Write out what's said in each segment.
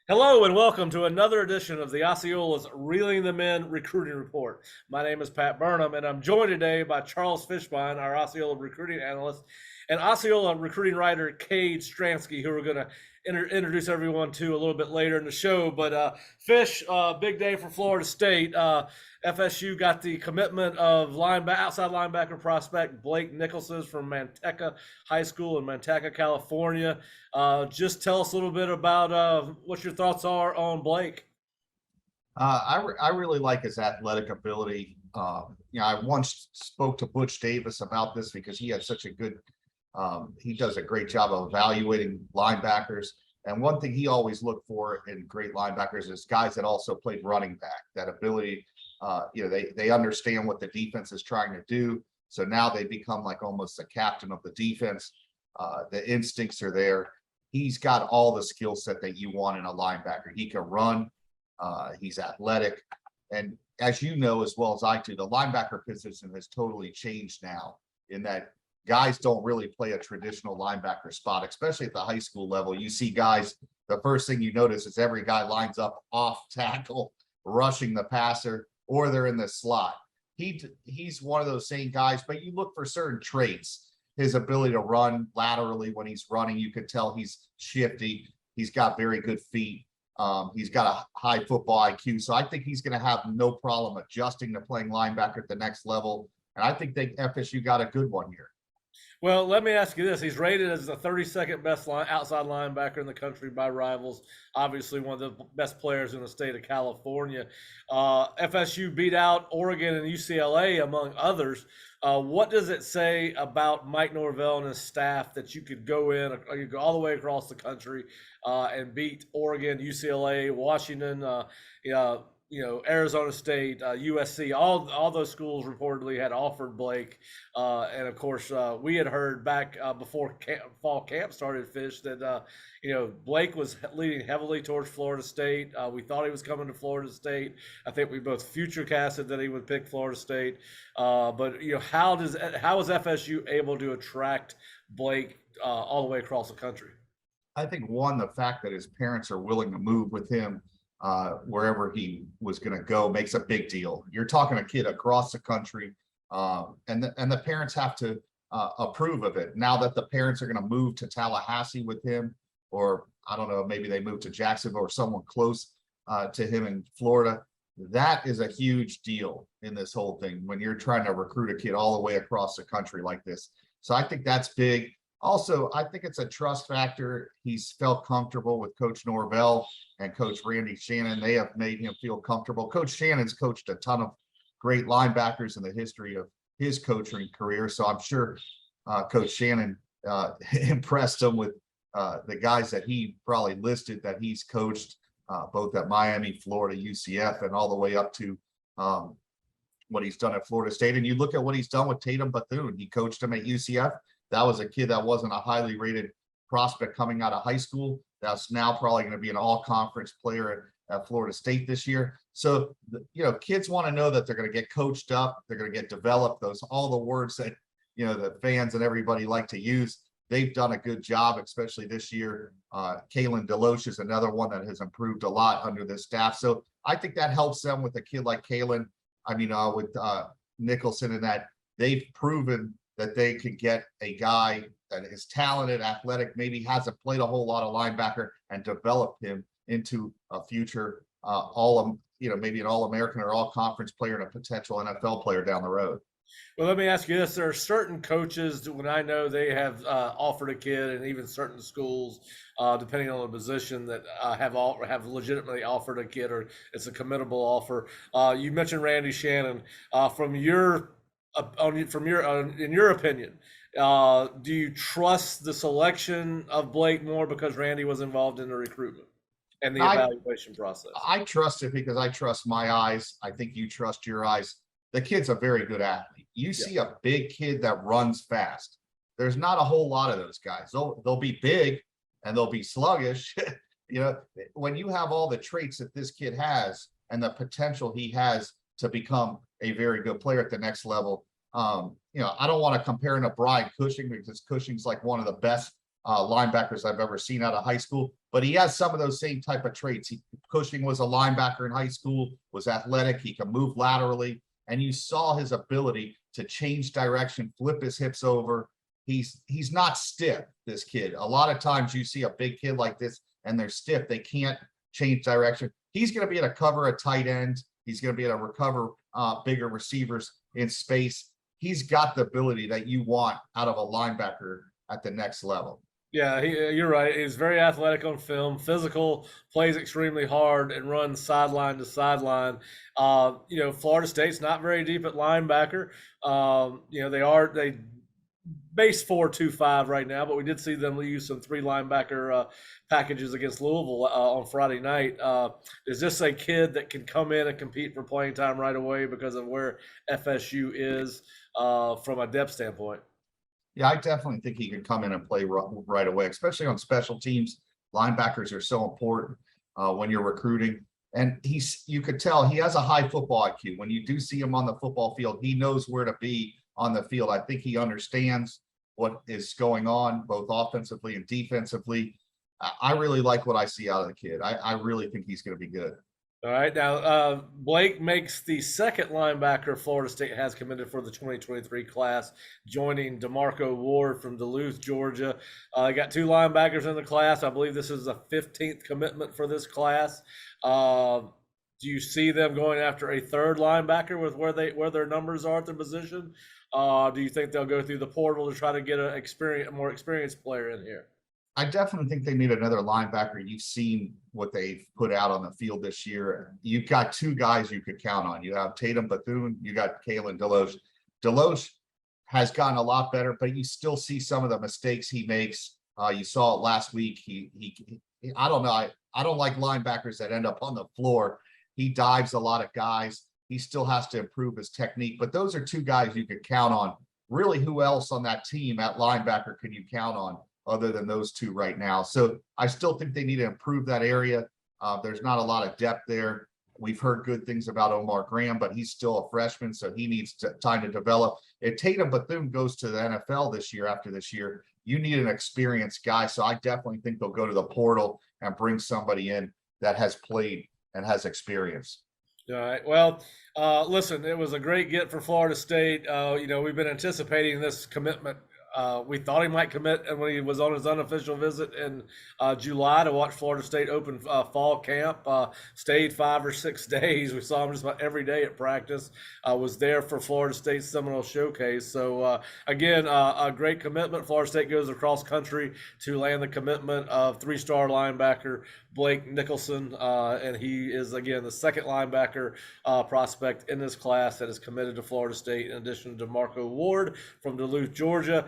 Hello and welcome to another edition of the Osceola's Reeling the Men Recruiting Report. My name is Pat Burnham, and I'm joined today by Charles Fishbein, our Osceola recruiting analyst, and Osceola recruiting writer Cade Stransky, who we're going to introduce everyone to a little bit later in the show. But Fish, big day for Florida State. FSU got the commitment of outside linebacker prospect Blake Nicholson from Manteca High School in Manteca, California. Just tell us a little bit about what your thoughts are on Blake. I really like his athletic ability. I once spoke to Butch Davis about this because he has such a good, he does a great job of evaluating linebackers. And one thing he always looked for in great linebackers is guys that also played running back, that ability. They understand what the defense is trying to do. So now they become like almost the captain of the defense. The instincts are there. He's got all the skill set that you want in a linebacker. He can run. He's athletic. And as you know, as well as I do, the linebacker position has totally changed now in that guys don't really play a traditional linebacker spot, especially at the high school level. You see guys, the first thing you notice is every guy lines up off tackle, rushing the passer, or they're in the slot. He's one of those same guys, but you look for certain traits. His ability to run laterally when he's running, you could tell he's shifty. He's got very good feet. He's got a high football IQ. So I think he's going to have no problem adjusting to playing linebacker at the next level. And I think FSU got a good one here. Well, let me ask you this. He's rated as the 32nd best outside linebacker in the country by Rivals. Obviously, one of the best players in the state of California. FSU beat out Oregon and UCLA, among others. What does it say about Mike Norvell and his staff that you could go in, or you go all the way across the country and beat Oregon, UCLA, Washington, Arizona State, USC, all those schools reportedly had offered Blake, and of course we had heard back before fall camp started, Fish, that Blake was leaning heavily towards Florida State. We thought he was coming to Florida State. I think we both future casted that he would pick Florida State. But how is FSU able to attract Blake all the way across the country? I think the fact that his parents are willing to move with him wherever he was going to go makes a big deal. You're talking a kid across the country, and the parents have to approve of it. Now that the parents are going to move to Tallahassee with him, or I don't know, maybe they move to Jacksonville or someone close to him in Florida, that is a huge deal in this whole thing when you're trying to recruit a kid all the way across the country like this. So I think that's big. Also, I think it's a trust factor. He's felt comfortable with Coach Norvell and Coach Randy Shannon. They have made him feel comfortable. Coach Shannon's coached a ton of great linebackers in the history of his coaching career. So I'm sure Coach Shannon impressed him with the guys that he probably listed that he's coached both at Miami, Florida, UCF, and all the way up to what he's done at Florida State. And you look at what he's done with Tatum Bethune. He coached him at UCF. That was a kid that wasn't a highly rated prospect coming out of high school. That's now probably going to be an all-conference player at Florida State this year. So, kids want to know that they're going to get coached up. They're going to get developed. All the words that, the fans and everybody like to use. They've done a good job, especially this year. Kalen DeLoach is another one that has improved a lot under this staff. So I think that helps them with a kid like Kalen. With Nicholson, in that they've proven that they could get a guy that is talented, athletic, maybe hasn't played a whole lot of linebacker, and develop him into a future maybe an All-American or All-Conference player and a potential NFL player down the road. Well, let me ask you this. There are certain coaches, when I know they have offered a kid, and even certain schools, depending on the position, that have legitimately offered a kid, or it's a committable offer. You mentioned Randy Shannon. In your opinion, do you trust the selection of Blake more because Randy was involved in the recruitment and the evaluation process? I trust it because I trust my eyes. I think you trust your eyes. The kid's a very good athlete. You see a big kid that runs fast. There's not a whole lot of those guys. They'll be big and they'll be sluggish. When you have all the traits that this kid has and the potential he has to become a very good player at the next level. I don't want to compare him to Brian Cushing because Cushing's like one of the best linebackers I've ever seen out of high school, but he has some of those same type of traits. Cushing was a linebacker in high school, was athletic. He can move laterally, and you saw his ability to change direction, flip his hips over. He's not stiff, this kid. A lot of times you see a big kid like this and they're stiff. They can't change direction. He's going to be able to cover a tight end. He's going to be able to recover bigger receivers in space. He's got the ability that you want out of a linebacker at the next level. Yeah, you're right. He's very athletic on film, physical, plays extremely hard, and runs sideline to sideline. Florida State's not very deep at linebacker. They base 4-2-5 right now, but we did see them use some 3 linebacker packages against Louisville on Friday night. Is this a kid that can come in and compete for playing time right away because of where FSU is from a depth standpoint? Yeah, I definitely think he can come in and play right away, especially on special teams. Linebackers are so important when you're recruiting. And you could tell he has a high football IQ. When you do see him on the football field, he knows where to be on the field. I think he understands what is going on, both offensively and defensively. I really like what I see out of the kid. I really think he's going to be good. All right. Now, Blake makes the second linebacker Florida State has committed for the 2023 class, joining DeMarco Ward from Duluth, Georgia. They got 2 linebackers in the class. I believe this is the 15th commitment for this class. Do you see them going after a third linebacker with where their numbers are at their position? Do you think they'll go through the portal to try to get a more experienced player in here? I definitely think they need another linebacker. You've seen what they've put out on the field this year. You've got 2 guys you could count on. You have Tatum Bethune, you got Kalen DeLoach. DeLoach has gotten a lot better, but you still see some of the mistakes he makes. You saw it last week. I don't know. I don't like linebackers that end up on the floor. He dives a lot of guys. He still has to improve his technique, but those are 2 guys you could count on. Really, who else on that team at linebacker can you count on other than those 2 right now? So I still think they need to improve that area. There's not a lot of depth there. We've heard good things about Omar Graham, but he's still a freshman, so he needs time to develop. If Tatum Bethune goes to the NFL after this year, you need an experienced guy. So I definitely think they'll go to the portal and bring somebody in that has played and has experience. All right. Well, listen, it was a great get for Florida State. We've been anticipating this commitment. We thought he might commit when he was on his unofficial visit in July to watch Florida State open fall camp. Stayed 5 or 6 days. We saw him just about every day at practice. Was there for Florida State's Seminole Showcase. So, again, a great commitment. Florida State goes across country to land the commitment of 3-star linebacker Blake Nicholson, and he is, again, the second linebacker prospect in this class that is committed to Florida State, in addition to DeMarco Ward from Duluth, Georgia.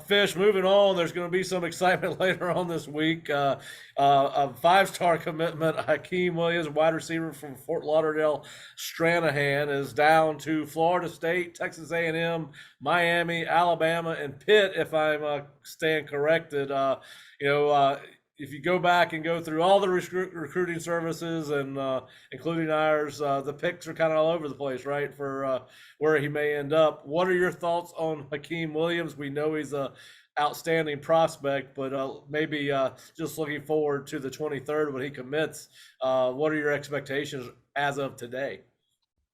Fish, moving on, there's going to be some excitement later on this week. A 5-star commitment, Hakeem Williams, wide receiver from Fort Lauderdale, Stranahan, is down to Florida State, Texas A&M, Miami, Alabama, and Pitt, if I'm staying corrected. If you go back and go through all the recruiting services and including ours, the picks are kind of all over the place, right, for where he may end up. What are your thoughts on Hakeem Williams? We know he's a outstanding prospect, but maybe just looking forward to the 23rd when he commits. What are your expectations as of today?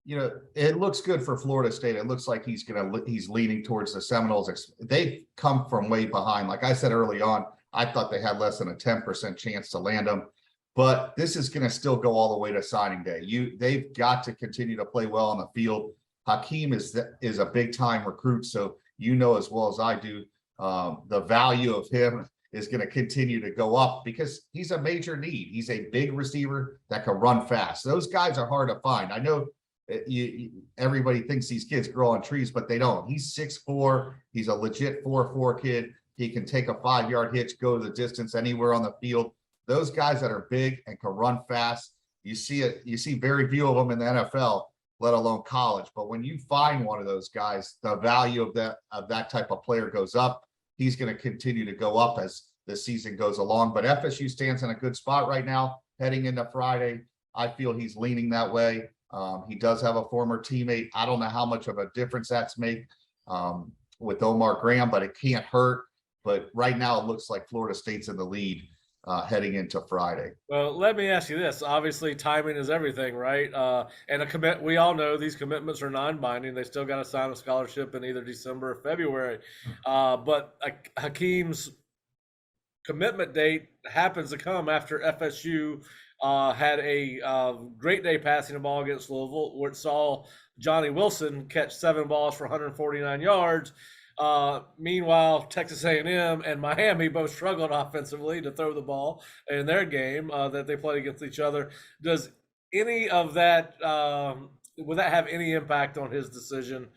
It looks good for Florida State. It looks like he's leaning towards the Seminoles. They've come from way behind. Like I said early on, I thought they had less than a 10% chance to land him, but this is going to still go all the way to signing day. They've got to continue to play well on the field. Hakeem is a big time recruit, so as well as I do, the value of him is going to continue to go up because he's a major need. He's a big receiver that can run fast. Those guys are hard to find. I know everybody thinks these kids grow on trees, but they don't. He's 6'4". He's a legit 4'4" kid. He can take a 5-yard hitch, go to the distance anywhere on the field. Those guys that are big and can run fast, you see very few of them in the NFL, let alone college. But when you find one of those guys, the value of that type of player goes up. He's going to continue to go up as the season goes along. But FSU stands in a good spot right now, heading into Friday. I feel he's leaning that way. He does have a former teammate. I don't know how much of a difference that's made with Omar Graham, but it can't hurt. but right now it looks like Florida State's in the lead heading into Friday. Well, let me ask you this. Obviously, timing is everything, right? And we all know these commitments are non-binding. They still got to sign a scholarship in either December or February. But Hakeem's commitment date happens to come after FSU had a great day passing the ball against Louisville, where it saw Johnny Wilson catch 7 balls for 149 yards. Meanwhile, Texas A&M and Miami both struggled offensively to throw the ball in their game that they played against each other. Does any of that would that have any impact on his decision?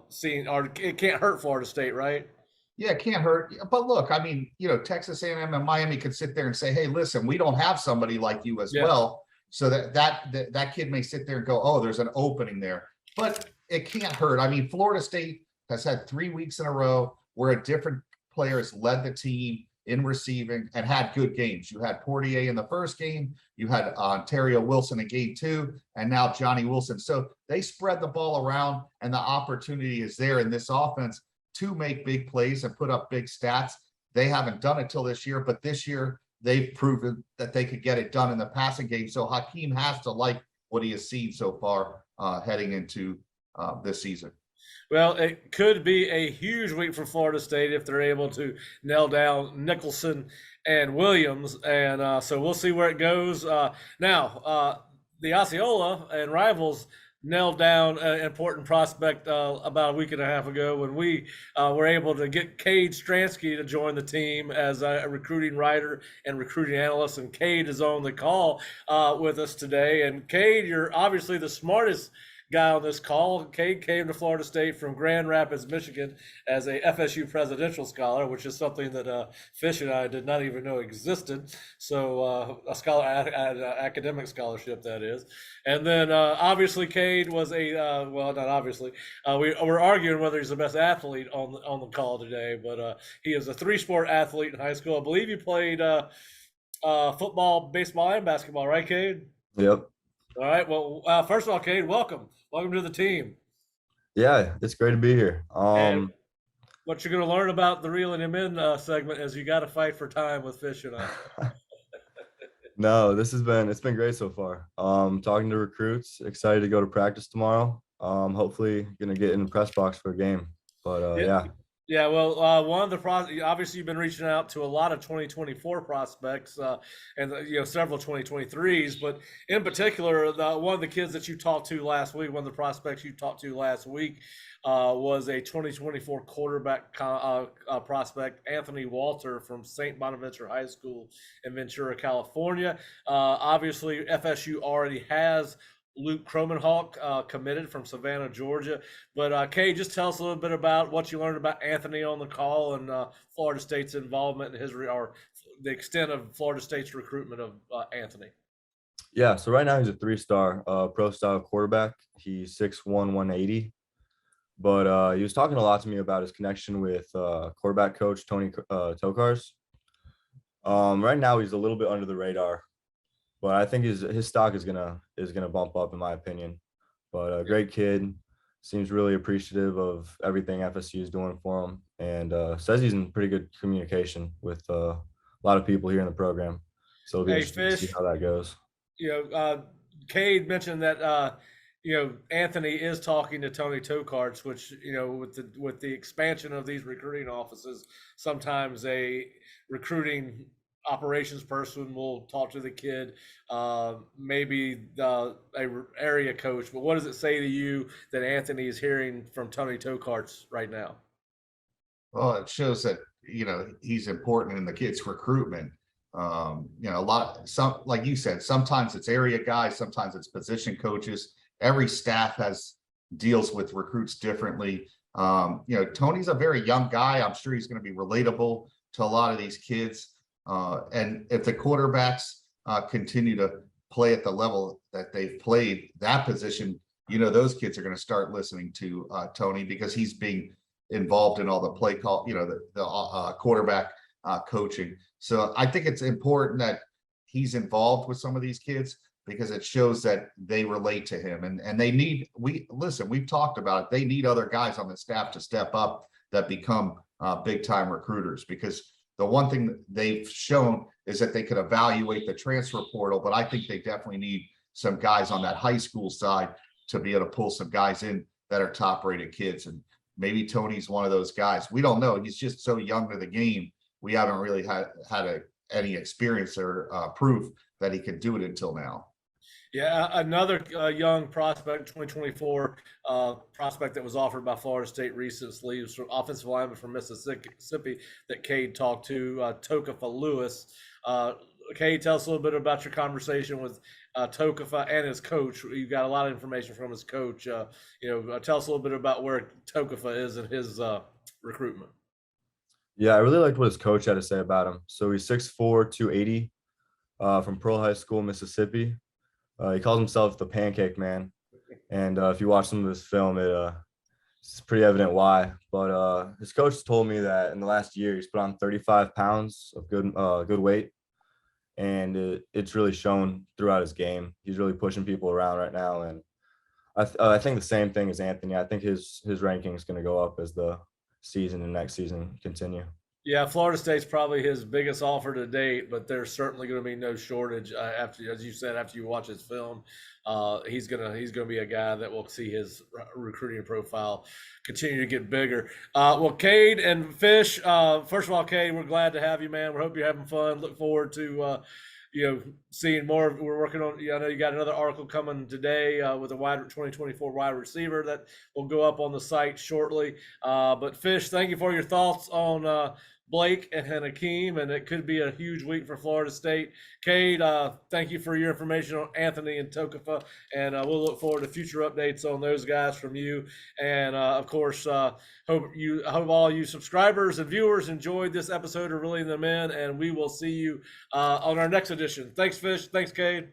Seeing, or it can't hurt Florida State, right? Yeah, it can't hurt. But look, I mean, Texas A&M and Miami could sit there and say, "Hey, listen, we don't have somebody like you as well." So that kid may sit there and go, "Oh, there's an opening there," but it can't hurt. I mean, Florida State has had 3 weeks in a row where a different player has led the team in receiving and had good games. You had Portier in the first game, you had Ontario Wilson in game 2, and now Johnny Wilson. So they spread the ball around, and the opportunity is there in this offense to make big plays and put up big stats. They haven't done it till this year, but this year they've proven that they could get it done in the passing game. So Hakeem has to like what he has seen so far heading into this season. Well, it could be a huge week for Florida State if they're able to nail down Nicholson and Williams. And so we'll see where it goes. Now, the Osceola and Rivals nailed down an important prospect about a week and a half ago when we were able to get Kade Stransky to join the team as a recruiting writer and recruiting analyst. And Cade is on the call with us today. And Cade, you're obviously the smartest guy on this call. Cade came to Florida State from Grand Rapids, Michigan as a FSU presidential scholar, which is something that Fish and I did not even know existed. So a scholar, academic scholarship, that is. And then obviously Cade was well, not obviously. We're arguing whether he's the best athlete on the call today, but he is a 3-sport athlete in high school. I believe he played football, baseball, and basketball, right, Cade? Yep. All right. Well, first of all, Cade, welcome. Welcome to the team. Yeah, it's great to be here. And what you're going to learn about the Reeling Him In segment is you got to fight for time with Fish and I. No, it's been great so far. Talking to recruits, excited to go to practice tomorrow. Hopefully going to get in the press box for a game. But yeah. Yeah, well, one of the obviously you've been reaching out to a lot of 2024 prospects and several 2023s, but in particular, one of the kids that you talked to last week, one of the prospects you talked to last week was a 2024 quarterback prospect, Anthony Walter from St. Bonaventure High School in Ventura, California. Obviously, FSU already has Luke Cromenhawk committed from Savannah, Georgia. But Kay, just tell us a little bit about what you learned about Anthony on the call and Florida State's involvement in or the extent of Florida State's recruitment of Anthony. Yeah, so right now he's a 3-star pro-style quarterback. He's 6'1", 180. But he was talking a lot to me about his connection with quarterback coach Tony Toccofah. Right now he's a little bit under the radar. But I think his stock is gonna bump up, in my opinion. But a great kid, seems really appreciative of everything FSU is doing for him, and says he's in pretty good communication with a lot of people here in the program. So it'll be interesting to see how that goes. Cade mentioned that Anthony is talking to Tony Toccofah, which with the expansion of these recruiting offices, sometimes a recruiting operations person will talk to the kid, maybe a area coach. But what does it say to you that Anthony is hearing from Tony Toccofah right now? Well, it shows that he's important in the kid's recruitment. Like you said, sometimes it's area guys, sometimes it's position coaches. Every staff deals with recruits differently. Tony's a very young guy. I'm sure he's going to be relatable to a lot of these kids. And if the quarterbacks continue to play at the level that they've played that position, those kids are going to start listening to Tony, because he's being involved in all the play call, the quarterback coaching. So I think it's important that he's involved with some of these kids, because it shows that they relate to him, and we've talked about it. They need other guys on the staff to step up that become big time recruiters, because the one thing that they've shown is that they could evaluate the transfer portal, but I think they definitely need some guys on that high school side to be able to pull some guys in that are top rated kids. And maybe Tony's one of those guys. We don't know. He's just so young to the game. We haven't really had any experience or proof that he could do it until now. Yeah, another young prospect, 2024 prospect that was offered by Florida State recently, was from offensive lineman from Mississippi that Cade talked to, Toccofah Lewis. Cade, tell us a little bit about your conversation with Toccofah and his coach. You got a lot of information from his coach. Tell us a little bit about where Toccofah is in his recruitment. Yeah, I really liked what his coach had to say about him. So he's 6'4", 280, from Pearl High School, Mississippi. He calls himself the Pancake Man, and if you watch some of this film, it's pretty evident why. But his coach told me that in the last year he's put on 35 pounds of good weight, and it's really shown throughout his game. He's really pushing people around right now, and I think the same thing as Anthony. I think his ranking is going to go up as the season and next season continue. Yeah, Florida State's probably his biggest offer to date, but there's certainly going to be no shortage after, as you said, after you watch his film. He's gonna be a guy that will see his recruiting profile continue to get bigger. Well, Cade and Fish, first of all, Cade, we're glad to have you, man. We hope you're having fun. Look forward to seeing more. We're working on. I know you got another article coming today with a 2024 wide receiver that will go up on the site shortly. But Fish, thank you for your thoughts on Blake and Hakeem, and it could be a huge week for Florida State. Cade, thank you for your information on Anthony and Toccofah, and we'll look forward to future updates on those guys from you. And of course, hope all you subscribers and viewers enjoyed this episode of Reeling Them In, and we will see you on our next edition. Thanks, Fish. Thanks, Cade.